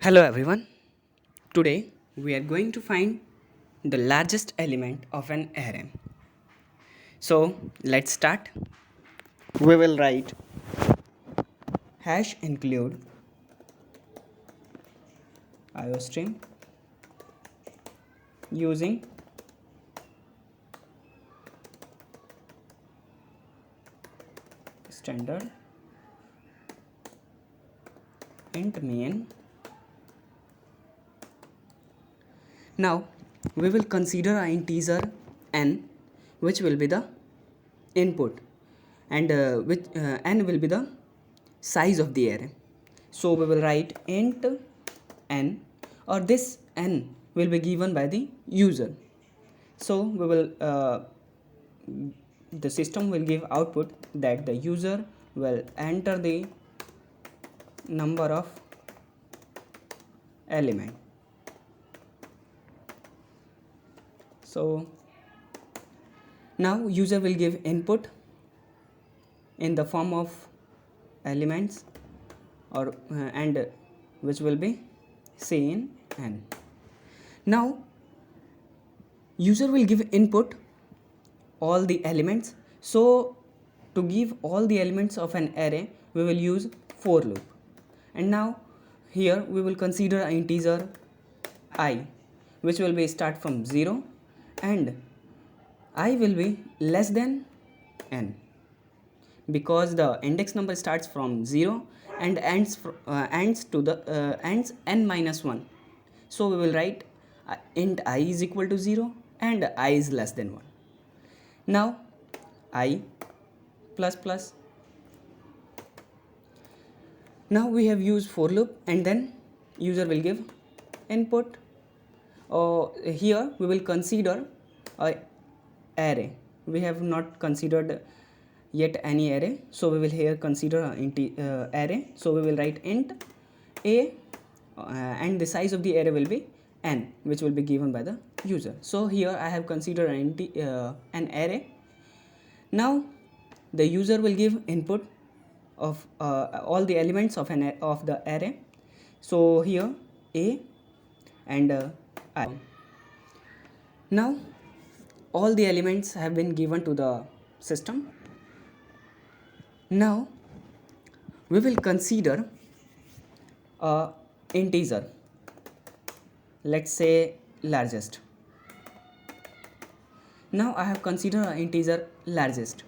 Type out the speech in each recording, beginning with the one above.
Hello everyone. Today we are going to find the largest element of an array. So let's start. We will write hash include iostream using standard int main. Now we will consider an integer n, which will be the input, and which n will be the size of the array. So we will write int n, or this n will be given by the user. So we will the system will give output that the user will enter the number of element. So now user will give input in the form of elements, or and which will be say in n. Now user will give input all the elements. So to give all the elements of an array we will use for loop. And now here we will consider an integer I, which will be start from 0 and I will be less than n, because the index number starts from 0 and ends n minus 1. So we will write int I is equal to 0 and I is less than 1. Now I plus plus. Now we have used for loop, and then user will give input. Here we will consider a array. We have not considered yet any array, so we will here consider an array. So we will write int a, and the size of the array will be n, which will be given by the user. So here I have considered an array. Now the user will give input of all the elements of the array. So here a and I. Now all the elements have been given to the system. Now we will consider a integer, let's say largest. Now I have considered an integer largest,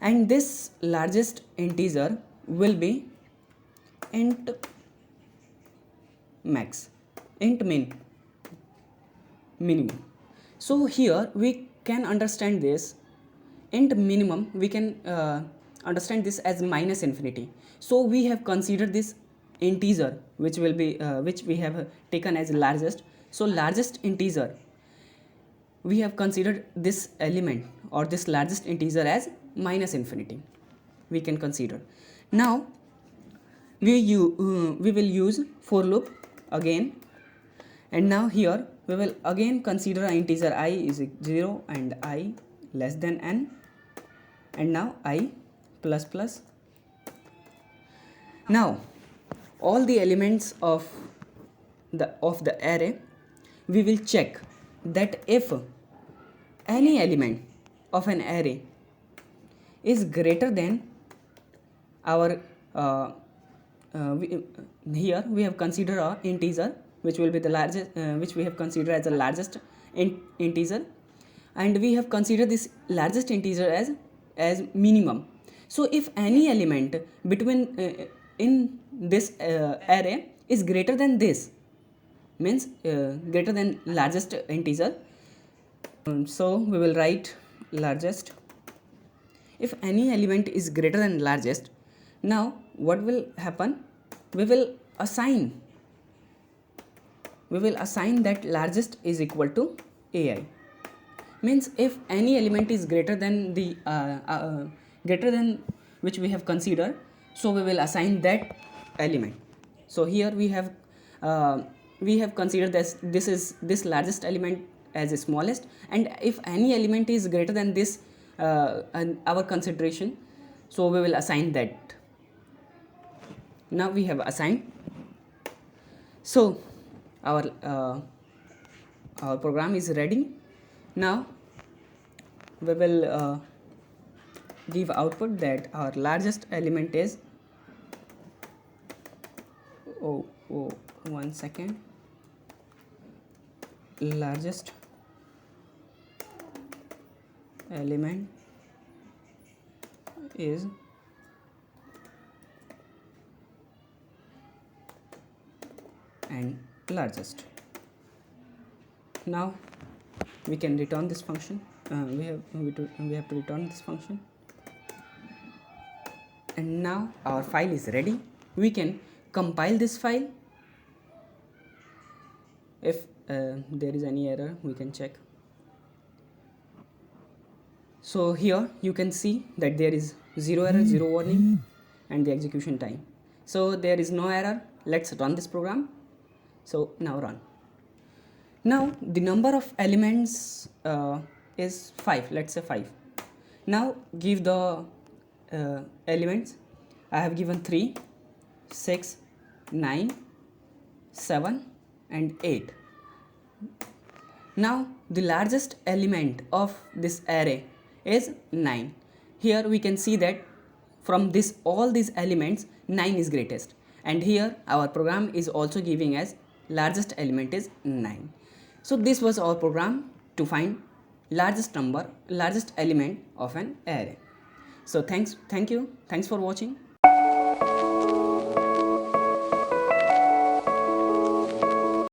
and this largest integer will be int max, int minimum. So here we can understand this int minimum, we can understand this as minus infinity. So we have considered this integer which will be which we have taken as largest. So largest integer, we have considered this element or this largest integer as minus infinity, we can consider. Now we will use for loop again, and now here we will again consider an integer I is 0 and I less than n, and now I plus plus. Now all the elements of the array, we will check that if any element of an array is greater than our here we have considered a integer which will be the largest, which we have considered as the largest integer, and we have considered this largest integer as minimum. So if any element between in this array is greater than this, means greater than largest integer, so we will write largest. If any element is greater than largest, now what will happen, we will assign that largest is equal to ai. Means if any element is greater than the greater than which we have considered, so we will assign that element. So here we have considered this largest element as the smallest, and if any element is greater than this our consideration, so we will assign that. Now we have assigned. So our program is ready. Now we will give output that our largest element is, oh, 1 second, largest element is and largest. Now we can return this function. We have to return this function, and now our file is ready. We can compile this file. If there is any error, we can check. So here you can see that there is 0 error, 0 warning, and the execution time. So there is no error. Let's run this program. So now run. Now the number of elements is 5. Let's say 5. Now give the elements. I have given 3, 6, 9, 7 and 8. Now the largest element of this array is 9. Here we can see that from this all these elements 9 is greatest, and here our program is also giving as largest element is 9. So this was our program to find largest element of an array. So thank you, thanks for watching.